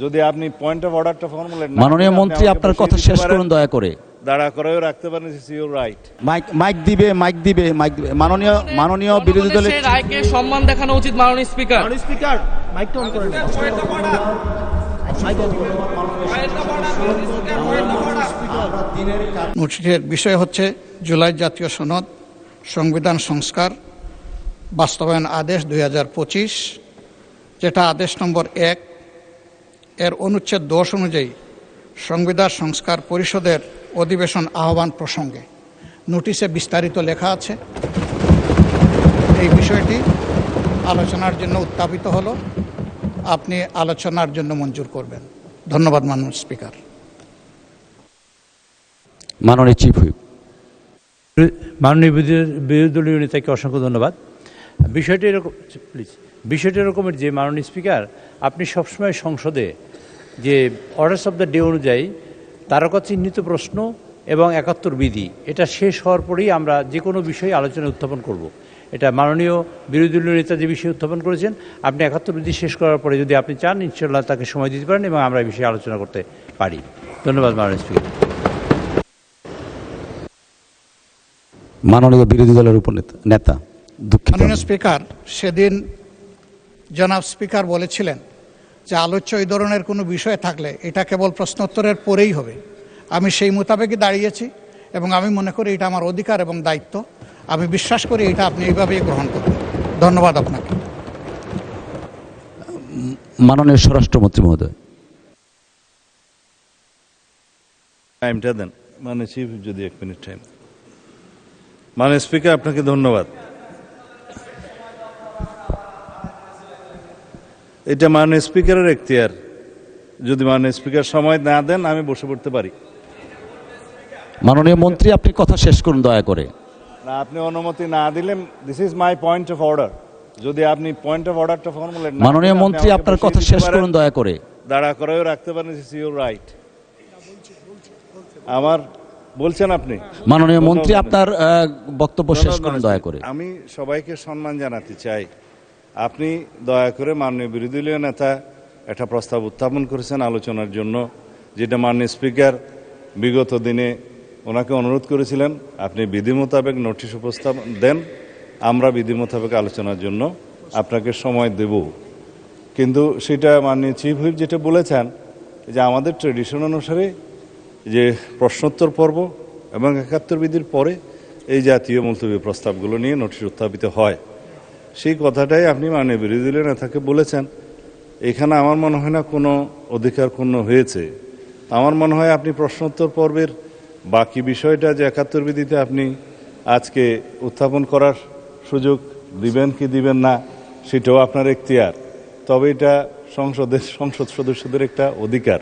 যদি আপনি point of অর্ডারটা ফর্মুলেট মাননীয় মন্ত্রী আপনার কথা শেষ করুন দয়া করে। দাঁড়া করেও রাখতে পারেন, ইউর রাইট। মাইক দিবে মাননীয় বিরোধী দলের রায়কে সম্মান দেখানো উচিত মাননীয় স্পিকার। মাইকটা অন করেন। নোটিশের বিষয় হচ্ছে জুলাই জাতীয় সনদ সংবিধান সংস্কার বাস্তবায়ন আদেশ 2025, যেটা আদেশ নম্বর 1 এর অনুচ্ছেদ 10 অনুযায়ী সংবিধান সংস্কার পরিষদের অধিবেশন আহ্বান প্রসঙ্গে নোটিশে বিস্তারিত লেখা আছে। এই বিষয়টি আলোচনার জন্য উত্থাপিত হলো, আপনি আলোচনার জন্য মঞ্জুর করবেন। ধন্যবাদ মাননীয় স্পিকার। মাননীয় চিফ হুইপ। মাননীয় বিরোধী দলীয় নেতাকে অসংখ্য ধন্যবাদ। বিষয়টি এরকমের যে মাননীয় স্পিকার, আপনি সবসময় সংসদে যে অর্ডার্স অফ দ্য ডে অনুযায়ী তারকা চিহ্নিত প্রশ্ন এবং 71 বিধি, এটা শেষ হওয়ার পরেই আমরা যে কোনো বিষয়ে আলোচনা উত্থাপন করব। এটা মাননীয় বিরোধী দলীয় নেতা যে বিষয়ে উত্থাপন করেছেন, আপনি 71 বিধি শেষ করার পরে যদি আপনি চান, ইনশাআল্লাহ তাকে সময় দিতে পারেন এবং আমরা এই বিষয়ে আলোচনা করতে পারি। ধন্যবাদ মাননীয় স্পিকার। মাননীয় বিরোধী দলের উপনেতা। মাননীয় স্পিকার, সেদিন জনাব স্পিকার বলেছিলেন যে আলোচ্য এই ধরনের কোনো বিষয় থাকলে এটা কেবল প্রশ্নোত্তরের পরেই হবে। আমি সেই মোতাবেকই দাঁড়িয়েছি এবং আমি মনে করি এটা আমার অধিকার এবং দায়িত্ব। আমি বিশ্বাস করি এটা আপনি এইভাবেই গ্রহণ করবেন। ধন্যবাদ আপনাকে। মাননীয় স্বরাষ্ট্রমন্ত্রী মহোদয়। টাইমটা দেন মানে চিফ, যদি 1 মিনিট টাইম। মাননীয় স্পিকার, আপনাকে ধন্যবাদ। এটা মাননীয় স্পিকারের এখতিয়ার, যদি মাননীয় স্পিকার সময় না দেন আমি বসে পড়তে পারি। মাননীয় মন্ত্রী আপনি কথা শেষ করুন দয়া করে। না, আপনি অনুমতি না দিলেন, this is my point of order. যদি আপনি পয়েন্ট অফ অর্ডারটা ফর্মুলেট না, মাননীয় মন্ত্রী আপনার কথা শেষ করুন দয়া করে। দাঁড়া করেও রাখতে পারেন, ইউর রাইট। আমার বলছেন আপনি। মাননীয় মন্ত্রী আপনার বক্তব্য শেষ করুন দয়া করে। আমি সবাইকে সম্মান জানাতে চাই। আপনি দয়া করে মাননীয় বিরোধী দলীয় নেতা একটা প্রস্তাব উত্থাপন করেছেন আলোচনার জন্য, যেটা মাননীয় স্পিকার বিগত দিনে ওনাকে অনুরোধ করেছিলেন আপনি বিধি মোতাবেক নোটিশ উপস্থাপন দেন, আমরা বিধি মোতাবেক আলোচনার জন্য আপনাকে সময় দেব। কিন্তু সেটা মাননীয় চিফ হুইপ যেটা বলেছেন যে আমাদের ট্রেডিশন অনুসারে যে প্রশ্নোত্তর পর্ব এবং 71 বিধির পরে এই জাতীয় মুলতবি প্রস্তাবগুলো নিয়ে নোটিশ উত্থাপিত হয়, সেই কথাটাই আপনি মাননীয় বিরোধী দলীয় নেতাকে বলেছেন। এখানে আমার মনে হয় না কোনো অধিকার ক্ষুণ্ণ হয়েছে। আমার মনে হয় আপনি প্রশ্নোত্তর পর্বের বাকি বিষয়টা যে 71 বিধিতে আপনি আজকে উত্থাপন করার সুযোগ দিবেন কি দিবেন না সেটাও আপনার এখতিয়ার, তবে এটা সংসদ সদস্যদের একটা অধিকার।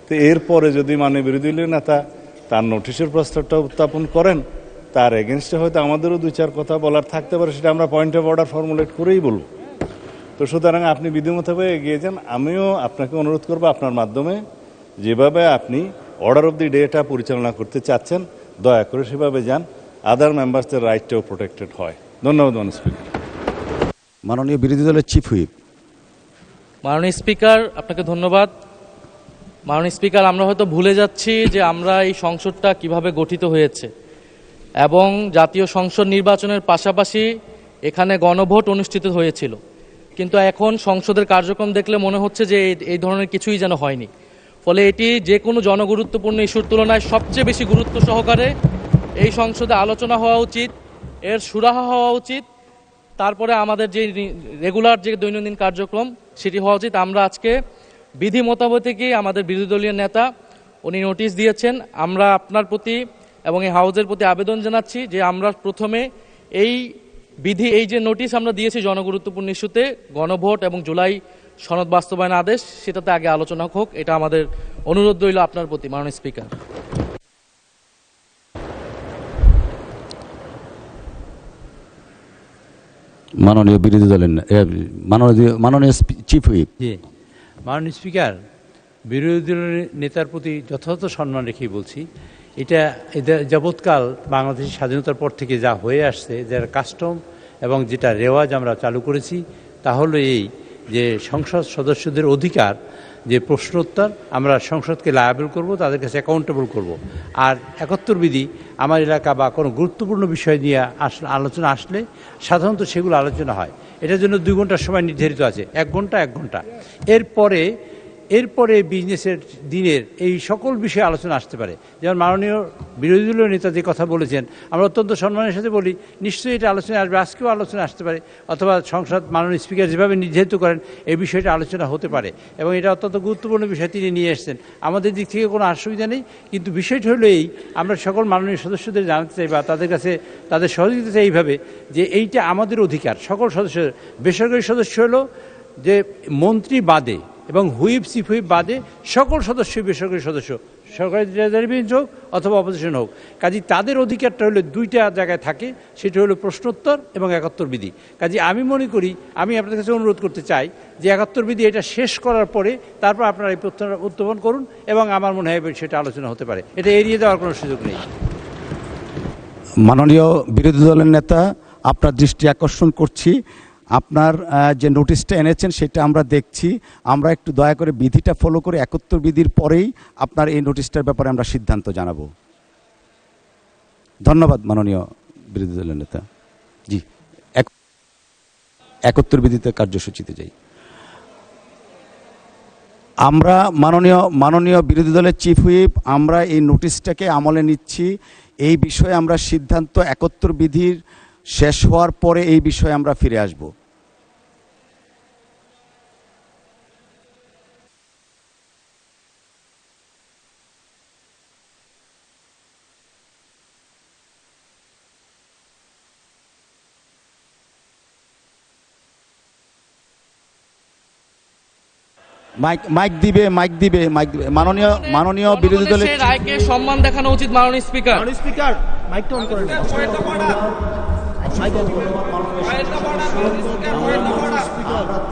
তো এরপরে যদি মাননীয় বিরোধী দলীয় নেতা তার নোটিশের প্রস্তাবটা উত্থাপন করেন, তার এগেনস্টে হয়তো আমাদেরও 2-4 কথা বলার থাকতে পারে, সেটা আমরা পয়েন্ট অফ অর্ডার ফর্মুলেট করেই বলব। তো সুতরাং আপনি বিধি মোতাবেক এগিয়ে যান। আমিও আপনাকে অনুরোধ করবো আপনার মাধ্যমে যেভাবে আপনি অর্ডার অফ দি ডেটা পরিচালনা করতে চাচ্ছেন, দয়া করে সেভাবে যান, আদার মেম্বার্সদের রাইটটাও প্রোটেক্টেড হয়। ধন্যবাদ মাননীয় স্পিকার। মাননীয় বিরোধী দলের চিফ হুইপ। মাননীয় স্পিকার, আপনাকে ধন্যবাদ। মাননীয় স্পিকার, আমরা হয়তো ভুলে যাচ্ছি যে আমরা এই সংসদটা কিভাবে গঠিত হয়েছে এবং জাতীয় সংসদ নির্বাচনের পাশাপাশি এখানে গণভোট অনুষ্ঠিত হয়েছিল, কিন্তু এখন সংসদের কার্যক্রম দেখলে মনে হচ্ছে যে এই ধরনের কিছুই যেন হয়নি। ফলে এটি যে কোনো জনগুরুত্বপূর্ণ ইস্যুর তুলনায় সবচেয়ে বেশি গুরুত্ব সহকারে এই সংসদে আলোচনা হওয়া উচিত, এর সুরাহা হওয়া উচিত, তারপরে আমাদের যে রেগুলার যে দৈনন্দিন কার্যক্রম সেটি হওয়া উচিত। আমরা আজকে বিধি মোতাবেকই আমাদের বিরোধী দলীয় নেতা উনি নোটিশ দিয়েছেন। আমরা আপনার প্রতি এবং এই হাউজের প্রতি আবেদন জানাচ্ছি যে আমরা প্রথমে এই বিধি, এই যে নোটিশ আমরা দিয়েছি জনগুরুত্বপূর্ণ ইস্যুতে, গণভোট এবং জুলাই সনদ বাস্তবায়ন আদেশ, সেটাতে আগে আলোচনা হোক, এটা আমাদের অনুরোধ রইল আপনার প্রতি মাননীয় স্পিকার। মাননীয় বিরোধী দলের মাননীয় চিফ হুইপ। মাননীয় স্পিকার, বিরোধী দলের নেতার প্রতি যথাযথ সম্মান রেখেই বলছি, এটা যাবৎকাল বাংলাদেশের স্বাধীনতার পর থেকে যা হয়ে আসছে, যার কাস্টম এবং যেটা রেওয়াজ আমরা চালু করেছি, তা হলো এই যে সংসদ সদস্যদের অধিকার যে প্রশ্নোত্তর আমরা সংসদকে লায়াবল করব, তাদের কাছে অ্যাকাউন্টেবল করব। আর 71 বিধি আমার এলাকা বা কোনো গুরুত্বপূর্ণ বিষয় নিয়ে আলোচনা আসলে সাধারণত সেগুলো আলোচনা হয়। এটার জন্য 2 ঘন্টার সময় নির্ধারিত আছে, 1 ঘন্টা 1 ঘন্টা। এরপরে বিজনেসের দিনের এই সকল বিষয়ে আলোচনা আসতে পারে। যেমন মাননীয় বিরোধী দলীয় নেতা যে কথা বলেছেন, আমরা অত্যন্ত সম্মানের সাথে বলি, নিশ্চয়ই এটা আলোচনা আসবে, আজকেও আলোচনা আসতে পারে, অথবা সংসদ মাননীয় স্পিকার যেভাবে নির্ধারিত করেন এই বিষয়টা আলোচনা হতে পারে, এবং এটা অত্যন্ত গুরুত্বপূর্ণ বিষয় তিনি নিয়ে এসেছেন। আমাদের দিক থেকে কোনো অসুবিধা নেই, কিন্তু বিষয়টা হলো এই, আমরা সকল মাননীয় সদস্যদের জানাতে চাই বা তাদের কাছে তাদের সহযোগিতা চাই এইভাবে যে এইটা আমাদের অধিকার, সকল সদস্য। বেসরকারি সদস্য হলো যে মন্ত্রী বাদে এবং হুইপ চিফ হুইপ বাদে সকল সদস্যই বেসরকারি সদস্য, সরকারি ট্রেজারি বেঞ্চ হোক অথবা অপোজিশন হোক। কাজে তাদের অধিকারটা হলো 2টা জায়গায় থাকে, সেটা হলো প্রশ্নোত্তর এবং 71 বিধি। কাজে আমি মনে করি, আমি আপনাদের কাছে অনুরোধ করতে চাই যে 71 বিধি এটা শেষ করার পরে তারপর আপনারা এই প্রশ্ন উত্থাপন করুন, এবং আমার মনে হয় সেটা আলোচনা হতে পারে, এটা এড়িয়ে যাওয়ার কোনো সুযোগ নেই। মাননীয় বিরোধী দলের নেতা, আপনার দৃষ্টি আকর্ষণ করছি, আপনার যে নোটিশটা এনেছেন সেটা আমরা দেখছি। আমরা একটু দয়া করে বিধিটা ফলো করে 71 বিধির পরেই আপনার এই নোটিশটার ব্যাপারে আমরা সিদ্ধান্ত জানাবো। ধন্যবাদ মাননীয় বিরোধী দলের নেতা। জি, 71 বিধিতে কার্যসূচিতে যাই। আমরা মাননীয় বিরোধী দলের চিফ হুইপ, আমরা এই নোটিশটাকে আমলে নিচ্ছি। এই বিষয়ে আমরা সিদ্ধান্ত 71 বিধির শেষ হওয়ার পরে এই বিষয়ে আমরা ফিরে আসব। মাইক দিবে মাননীয় বিরোধী দলের জনগণের সেই রায়কে সম্মান দেখানো উচিত মাননীয় স্পিকার। মাইকটা অন করে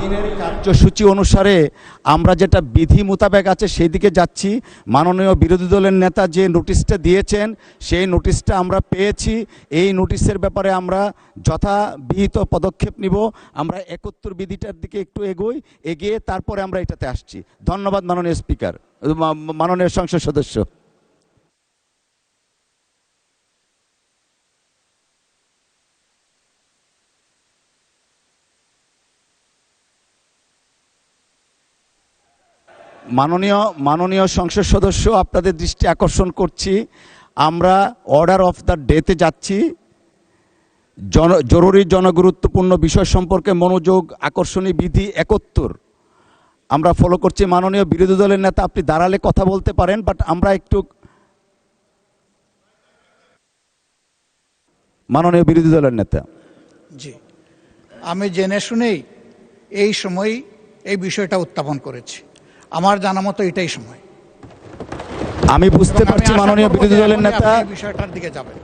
দিনের কার্যসূচি অনুসারে আমরা যেটা বিধি মোতাবেক আছে সেই দিকে যাচ্ছি। মাননীয় বিরোধী দলের নেতা যে নোটিশটা দিয়েছেন সেই নোটিশটা আমরা পেয়েছি। এই নোটিশের ব্যাপারে আমরা যথাবিহিত পদক্ষেপ নিব। আমরা 71 বিধিটার দিকে একটু এগিয়ে তারপরে আমরা এটাতে আসছি। ধন্যবাদ মাননীয় স্পিকার, মাননীয় সংসদ সদস্য। মাননীয় সংসদ সদস্য, আপনাদের দৃষ্টি আকর্ষণ করছি, আমরা অর্ডার অফ দ্য ডেতে যাচ্ছি। জরুরি জনগুরুত্বপূর্ণ বিষয় সম্পর্কে মনোযোগ আকর্ষণী বিধি 71 আমরা ফলো করছি। মাননীয় বিরোধী দলের নেতা, আপনি দাঁড়ালে কথা বলতে পারেন, বাট আমরা একটু মাননীয় বিরোধী দলের নেতা। জি, আমি জেনে শুনেই এই সময় এই বিষয়টা উত্থাপন করেছি। আমার জানা মতো এটাই সময়। আমি বুঝতে পারছি মাননীয় বিরোধী দলের নেতা বিষয়টার দিকে যাবেন।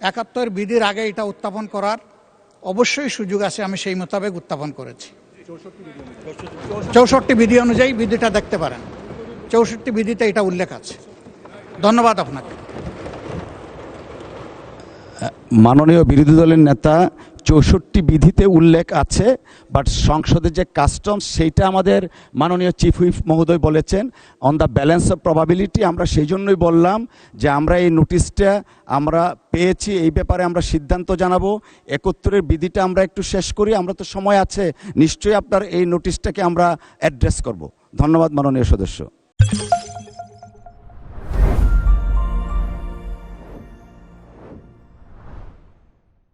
71 বিধির আগে এটা উত্থাপন করার অবশ্যই সুযোগ আছে, আমি সেই মোতাবেক উত্থাপন করেছি। 64 বিধি অনুযায়ী বিধিটা দেখতে পারেন, 64 বিধিতে এটা উল্লেখ আছে। ধন্যবাদ আপনাকে। মাননীয় বিরোধী দলের নেতা, 64 বিধিতে উল্লেখ আছে, বাট সংসদের যে কাস্টমস সেইটা আমাদের মাননীয় চিফ হুইপ মহোদয় বলেছেন on the balance of probability. আমরা সেই জন্যই বললাম যে আমরা এই নোটিশটা আমরা পেয়েছি, এই ব্যাপারে আমরা সিদ্ধান্ত জানাবো। 71 বিধিটা আমরা একটু শেষ করি, আমরা তো সময় আছে, নিশ্চয়ই আপনার এই নোটিশটাকে আমরা অ্যাড্রেস করব। ধন্যবাদ মাননীয় সদস্য।